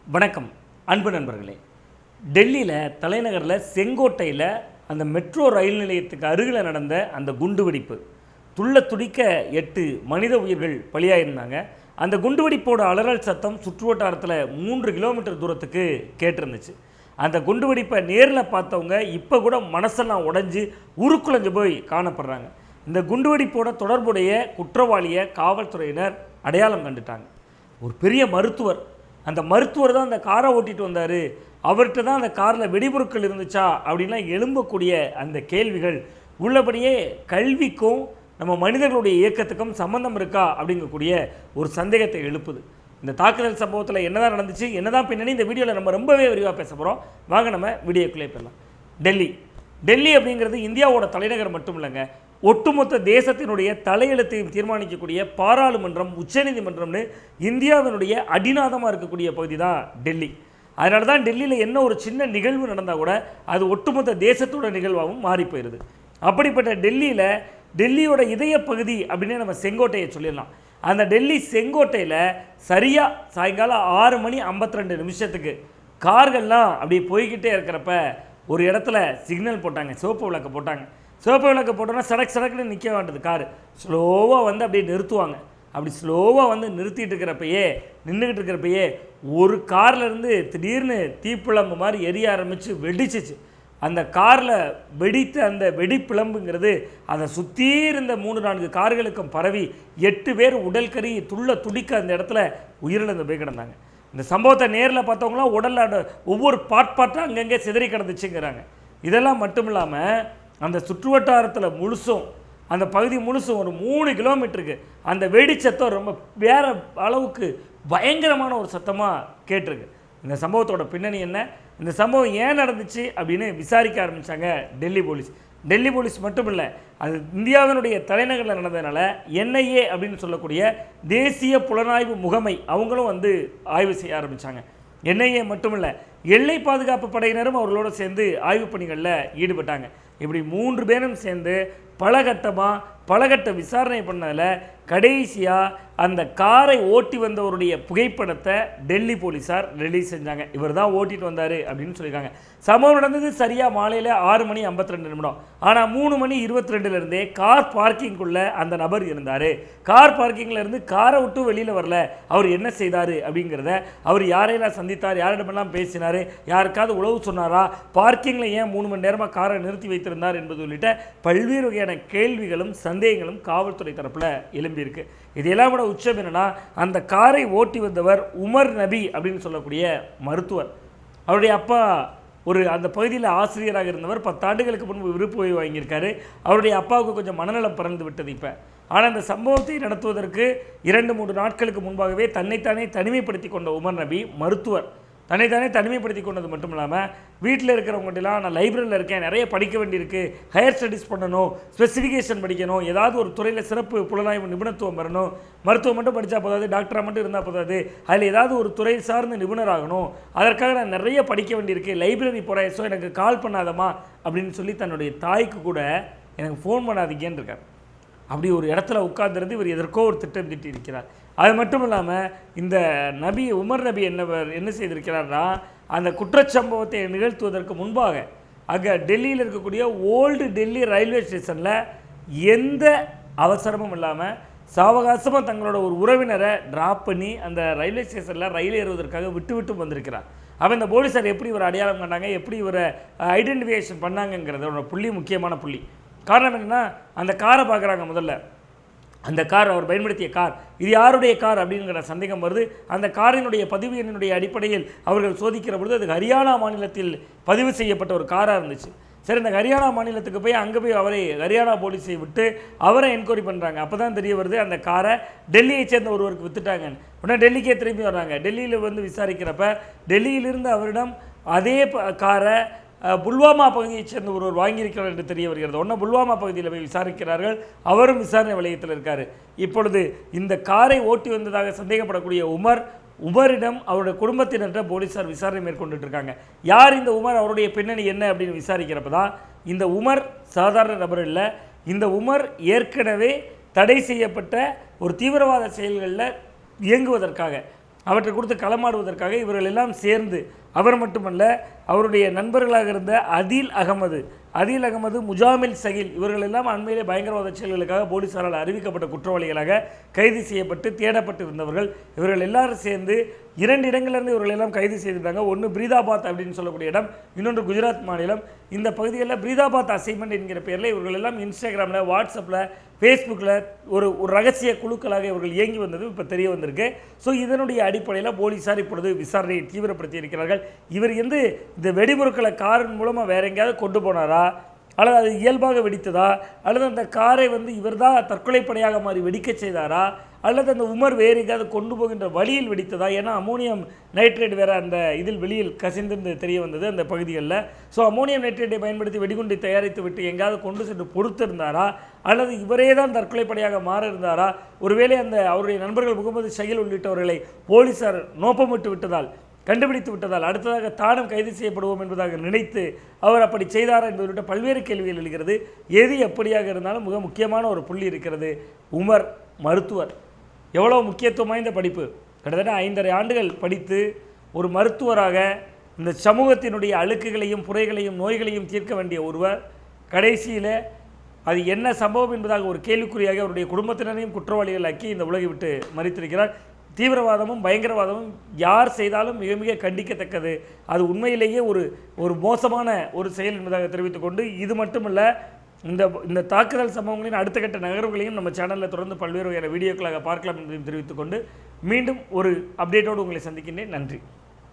வணக்கம் அன்பு நண்பர்களே. டெல்லியில் தலைநகரில் செங்கோட்டையில் அந்த மெட்ரோ ரயில் நிலையத்துக்கு அருகில் நடந்த அந்த குண்டுவெடிப்பு துள்ள துடிக்க 8 மனித உயிர்கள் பலியாயிருந்தாங்க. அந்த குண்டுவெடிப்போட அலறல் சத்தம் சுற்றுவட்டாரத்தில் 3 கிலோமீட்டர் தூரத்துக்கு கேட்டிருந்துச்சு. அந்த குண்டுவெடிப்பை நேரில் பார்த்தவங்க இப்போ கூட மனசெல்லாம் உடஞ்சி உருக்குலைஞ்சு போய் காணப்படுறாங்க. இந்த குண்டுவெடிப்போட தொடர்புடைய குற்றவாளியை காவல்துறையினர் அடையாளம் கண்டுட்டாங்க. ஒரு பெரிய மருத்துவர், அந்த மருத்துவர் தான் அந்த காரை ஓட்டிகிட்டு வந்தார், அவர்கிட்ட தான் அந்த காரில் வெடிபொருட்கள் இருந்துச்சா அப்படின்லாம் எழும்பக்கூடிய அந்த கேள்விகள் உள்ளபடியே கல்விக்கும் நம்ம மனிதர்களுடைய இயக்கத்துக்கும் சம்பந்தம் இருக்கா அப்படிங்கக்கூடிய ஒரு சந்தேகத்தை எழுப்புது. இந்த தாக்குதல் சம்பவத்தில் என்னதான் நடந்துச்சு, என்னதான் பின்னணி, இந்த வீடியோவில் நம்ம ரொம்பவே விரிவாக பேச போகிறோம். வாங்க நம்ம வீடியோக்குள்ளே போயிடலாம். டெல்லி அப்படிங்கிறது இந்தியாவோட தலைநகர் மட்டும் இல்லைங்க, ஒட்டுமொத்த தேசத்தினுடைய தலையெழுத்தையும் தீர்மானிக்கக்கூடிய பாராளுமன்றம், உச்சநீதிமன்றம்னு இந்தியாவினுடைய அடிநாதமாக இருக்கக்கூடிய பகுதி தான் டெல்லி. அதனால தான் டெல்லியில் என்ன ஒரு சின்ன நிகழ்வு நடந்தால் கூட அது ஒட்டுமொத்த தேசத்தோட நிகழ்வாகவும் மாறி போயிடுது. அப்படிப்பட்ட டெல்லியோட இதய பகுதி அப்படின்னே நம்ம செங்கோட்டையை சொல்லிடலாம். அந்த டெல்லி செங்கோட்டையில் சரியாக சாயங்காலம் 6:52 கார்கள்லாம் அப்படி போய்கிட்டே இருக்கிறப்ப ஒரு இடத்துல சிக்னல் போட்டாங்க, சிவப்பு விளக்கு போட்டாங்க. சிவப்பு விளக்கு போட்டோன்னா சடக்குன்னு நிற்க வேண்டியது காரு ஸ்லோவாக வந்து அப்படியே நிறுத்துவாங்க. அப்படி ஸ்லோவாக வந்து நின்றுக்கிட்டு இருக்கிறப்பயே ஒரு கார்லேருந்து திடீர்னு தீப்பிழம்பு மாதிரி எரிய ஆரம்பித்து வெடிச்சிச்சு. அந்த காரில் வெடித்த அந்த வெடிப்பிழம்புங்கிறது அதை சுற்றி இருந்த 3-4 கார்களுக்கும் பரவி 8 பேர் உடல் கறி துள்ள துடிக்க அந்த இடத்துல உயிரிழந்து போய் கிடந்தாங்க. இந்த சம்பவத்தை நேரில் பார்த்தவங்களாம் உடலில் ஒவ்வொரு பாட்டாக அங்கங்கே சிதறி கிடந்துச்சுங்கிறாங்க. இதெல்லாம் மட்டும் இல்லாமல் அந்த சுற்றுவட்டாரத்தில் முழுசும், அந்த பகுதி முழுசும் ஒரு 3 கிலோமீட்டருக்கு அந்த வெடிச்சத்தம் ரொம்ப வேறு அளவுக்கு பயங்கரமான ஒரு சத்தமாக கேட்டிருக்கு. இந்த சம்பவத்தோட பின்னணி என்ன, இந்த சம்பவம் ஏன் நடந்துச்சு அப்படின்னு விசாரிக்க ஆரம்பித்தாங்க டெல்லி போலீஸ் மட்டும் இல்லை, அது இந்தியாவினுடைய தலைநகரில் நடந்ததுனால NIA அப்படின்னு சொல்லக்கூடிய தேசிய புலனாய்வு முகமை அவங்களும் வந்து ஆய்வு செய்ய ஆரம்பித்தாங்க. NIA மட்டும் இல்லை, எல்லை பாதுகாப்பு படையினரும் அவர்களோடு சேர்ந்து ஆய்வு பணிகளில் ஈடுபட்டாங்க. இப்படி 3 பேரும் சேர்ந்து பலகட்ட விசாரணை பண்ணதில் கடைசியாக அந்த காரை ஓட்டி வந்தவருடைய புகைப்படத்தை டெல்லி போலீஸார் ரிலீஸ் செஞ்சாங்க. இவர் தான் ஓட்டிகிட்டு வந்தார் அப்படின்னு சொல்லியிருக்காங்க. சம்பவம் நடந்தது சரியாக மாலையில் 6:52. ஆனால் 3:22 கார் பார்க்கிங்குள்ளே அந்த நபர் இருந்தார். கார் பார்க்கிங்கில் இருந்து காரை விட்டு வெளியில் வரல. அவர் என்ன செய்தார் அப்படிங்கிறத, அவர் யாரையெல்லாம் சந்தித்தார், யாரிடமெல்லாம் பேசினார், யாருக்காவது உளவு சொன்னாரா, பார்க்கிங்கில் ஏன் 3 மணி நேரமாக காரை நிறுத்தி வைத்திருந்தார் என்பது உள்ளிட்ட பல்வேறு வகையான கேள்விகளும் சந்தேகங்களும் காவல்துறை தரப்பில் எழும்பியிருக்கு. இதெல்லாம் விட உச்சம் என்னன்னா, அந்த காரை ஓட்டி வந்தவர் உமர் நபி அப்படின்னு சொல்லக்கூடிய மருத்துவர். அவருடைய அப்பா அந்த பகுதியில் ஆசிரியராக இருந்தவர். 10 ஆண்டுகளுக்கு முன்பு விருப்பு ஓய்வு வாங்கியிருக்காரு. அவருடைய அப்பாவுக்கு கொஞ்சம் மனநலம் பறந்து விட்டது இப்போ. ஆனால் இந்த சம்பவத்தை நடத்துவதற்கு 2-3 நாட்களுக்கு முன்பாகவே தன்னைத்தானே தனிமைப்படுத்தி கொண்ட உமர் நபி மருத்துவர் தன்னைத்தானே தனிமைப்படுத்தி கொண்டது மட்டும் இல்லாமல் வீட்டில் இருக்கிறவங்ககிட்டலாம் நான் லைப்ரரியில் இருக்கேன், நிறைய படிக்க வேண்டியிருக்கு, ஹையர் ஸ்டடீஸ் பண்ணணும், ஸ்பெசிஃபிகேஷன் படிக்கணும், ஏதாவது ஒரு துறையில் சிறப்பு புலனாய்வு நிபுணத்துவம் வரணும், மருத்துவம் மட்டும் படித்தா போதாது, டாக்டராக மட்டும் இருந்தால் போதாது, அதில் ஏதாவது ஒரு துறை சார்ந்து நிபுணராகணும், அதற்காக நான் நிறைய படிக்க வேண்டியிருக்கு, லைப்ரரி போகிறேன், ஸோ எனக்கு கால் பண்ணாதமா அப்படின்னு சொல்லி தன்னுடைய தாய்க்கு கூட எனக்கு ஃபோன் பண்ணாதீங்கன்னு இருக்கார். அப்படி ஒரு இடத்துல உட்கார்ந்துருந்து இவர் எதற்கோ ஒரு திட்டம் தீட்டி இருக்கிறார். அது மட்டும் இல்லாமல் இந்த உமர் நபி என்ன செய்திருக்கிறார்னா, அந்த குற்றச்சம்பவத்தை நிகழ்த்துவதற்கு முன்பாக அங்கே டெல்லியில் இருக்கக்கூடிய ஓல்டு டெல்லி ரயில்வே ஸ்டேஷனில் எந்த அவசரமும் இல்லாமல் சாவகாசமாக தங்களோட ஒரு உறவினரை ட்ராப் பண்ணி அந்த ரயில்வே ஸ்டேஷனில் ரயில் ஏறுவதற்காக விட்டு வந்திருக்கிறார். அப்போ இந்த போலீஸார் எப்படி இவரை அடையாளம் கண்டாங்க, எப்படி இவரை ஐடென்டிஃபிகேஷன் பண்ணாங்கங்கிறதோட முக்கியமான புள்ளி. காரணம் என்னென்னா, அந்த காரை பார்க்குறாங்க. முதல்ல அந்த கார், அவர் பயன்படுத்திய கார், இது யாருடைய கார் அப்படிங்கிற சந்தேகம் வருது. அந்த காரினுடைய பதிவு எண்ணினுடைய அடிப்படையில் அவர்கள் சோதிக்கிற பொழுது அது ஹரியானா மாநிலத்தில் பதிவு செய்யப்பட்ட ஒரு காராக இருந்துச்சு. சரி, இந்த ஹரியானா மாநிலத்துக்கு போய் அங்கே போய் அவரை ஹரியானா போலீஸை விட்டு அவரை என்கொயரி பண்ணுறாங்க. அப்போ தான் தெரிய வருது அந்த காரை டெல்லியை சேர்ந்த ஒருவருக்கு விற்றுட்டாங்கன்னு. உடனே டெல்லிக்கே திரும்பி வர்றாங்க. டெல்லியில் வந்து விசாரிக்கிறப்ப டெல்லியிலிருந்து அவரிடம் அதே காரை புல்வாமா பகுதியைச் சேர்ந்த ஒருவர் வாங்கியிருக்கிறார் என்று தெரிய வருகிறது. உடனே புல்வாமா பகுதியில் போய் விசாரிக்கிறார்கள். அவரும் விசாரணை வளையத்தில் இருக்கார். இப்பொழுது இந்த காரை ஓட்டி வந்ததாக சந்தேகப்படக்கூடிய உமரிடம் அவருடைய குடும்பத்தினர்கிட்ட போலீஸார் விசாரணை மேற்கொண்டுட்டு இருக்காங்க. யார் இந்த உமர், அவருடைய பின்னணி என்ன அப்படின்னு விசாரிக்கிறப்ப தான் இந்த உமர் சாதாரண நபர் இல்லை. இந்த உமர் ஏற்கனவே தடை செய்யப்பட்ட ஒரு தீவிரவாத செயல்களில் இயங்குவதற்காக அவற்றை கொடுத்து களமாடுவதற்காக இவர்கள் எல்லாம் சேர்ந்து, அவர் மட்டுமல்ல அவருடைய நண்பர்களாக இருந்த அதில் அகமது, முஜாமில் சகில் இவர்கள் எல்லாம் அண்மையிலே பயங்கரவாத செயல்களுக்காக போலீசாரால் அறிவிக்கப்பட்ட குற்றவாளிகளாக கைது செய்யப்பட்டு தேடப்பட்டு இருந்தவர்கள். இவர்கள் எல்லாரும் சேர்ந்து 2 இடங்களிலிருந்து இவர்கள் எல்லாம் கைது செய்திருந்தாங்க. ஒன்று பிரீதாபாத் அப்படின்னு சொல்லக்கூடிய இடம், இன்னொன்று குஜராத் மாநிலம். இந்த பகுதிகளில் பிரீதாபாத் அசைன்மெண்ட் என்கிற பேரில் இவர்கள் எல்லாம் இன்ஸ்டாகிராமில், வாட்ஸ்அப்பில், ஃபேஸ்புக்கில் ஒரு ரகசிய குழுக்களாக இவர்கள் இயங்கி வந்தது இப்போ தெரிய வந்திருக்கு. ஸோ இதனுடைய அடிப்படையில் போலீஸார் இப்பொழுது விசாரணையை தீவிரப்படுத்தி இருக்கிறார்கள். இவர் இந்த வெடிபொருட்களை காரின் மூலமாக வேற எங்கேயாவது கொண்டு போனாரா, அல்லது அது இயல்பாக வெடித்ததா, அல்லது அந்த காரை இவர் தான் தற்கொலைப்படையாக மாறி வெடிக்க செய்தாரா, அல்லது அந்த உமர் வேறு எங்கேயாவது கொண்டு போகின்ற வழியில் வெடித்ததா? ஏன்னா அமோனியம் நைட்ரேட் வேறு அந்த இதில் வெளியில் கசிந்து தெரிய வந்தது அந்த பகுதிகளில். ஸோ அமோனியம் நைட்ரேட்டை பயன்படுத்தி வெடிகுண்டை தயாரித்து விட்டு எங்கேயாவது கொண்டு சென்று பொறுத்திருந்தாரா, அல்லது இவரே தான் தற்கொலைப்படையாக மாற இருந்தாரா? ஒருவேளை அவருடைய நண்பர்கள் முகமது ஷகில் உள்ளிட்டவர்களை போலீசார் நோப்பமிட்டு விட்டதால், கண்டுபிடித்து விட்டதால் அடுத்ததாக தானும் கைது செய்யப்படுவோம் என்பதாக நினைத்து அவர் அப்படி செய்தாரா என்பது உள்ளிட்ட பல்வேறு கேள்விகள் எழுகிறது. எது எப்படியாக இருந்தாலும் மிக முக்கியமான ஒரு புள்ளி இருக்கிறது. உமர் மருத்துவர், எவ்வளோ முக்கியத்துவம் வாய்ந்த படிப்பு, கிட்டத்தட்ட 5.5 ஆண்டுகள் படித்து ஒரு மருத்துவராக இந்த சமூகத்தினுடைய அழுக்குகளையும் புரைகளையும் நோய்களையும் தீர்க்க வேண்டிய ஒருவர் கடைசியில் அது என்ன சம்பவம் என்பதாக ஒரு கேள்விக்குறியாக அவருடைய குடும்பத்தினரையும் குற்றவாளிகளாக்கி இந்த உலகை விட்டு மறித்திருக்கிறார். தீவிரவாதமும் பயங்கரவாதமும் யார் செய்தாலும் மிக மிக கண்டிக்கத்தக்கது. அது உண்மையிலேயே ஒரு மோசமான ஒரு செயல் என்பதாக தெரிவித்துக்கொண்டு, இது மட்டுமல்ல இந்த தாக்குதல் சம்பவங்களின் அடுத்த கட்ட நகர்வுகளையும் நம்ம சேனலில் தொடர்ந்து பல்வேறு வீடியோக்களாக பார்க்கலாம் என்பதையும் தெரிவித்துக்கொண்டு மீண்டும் ஒரு அப்டேட்டோடு உங்களை சந்திக்கின்றேன். நன்றி.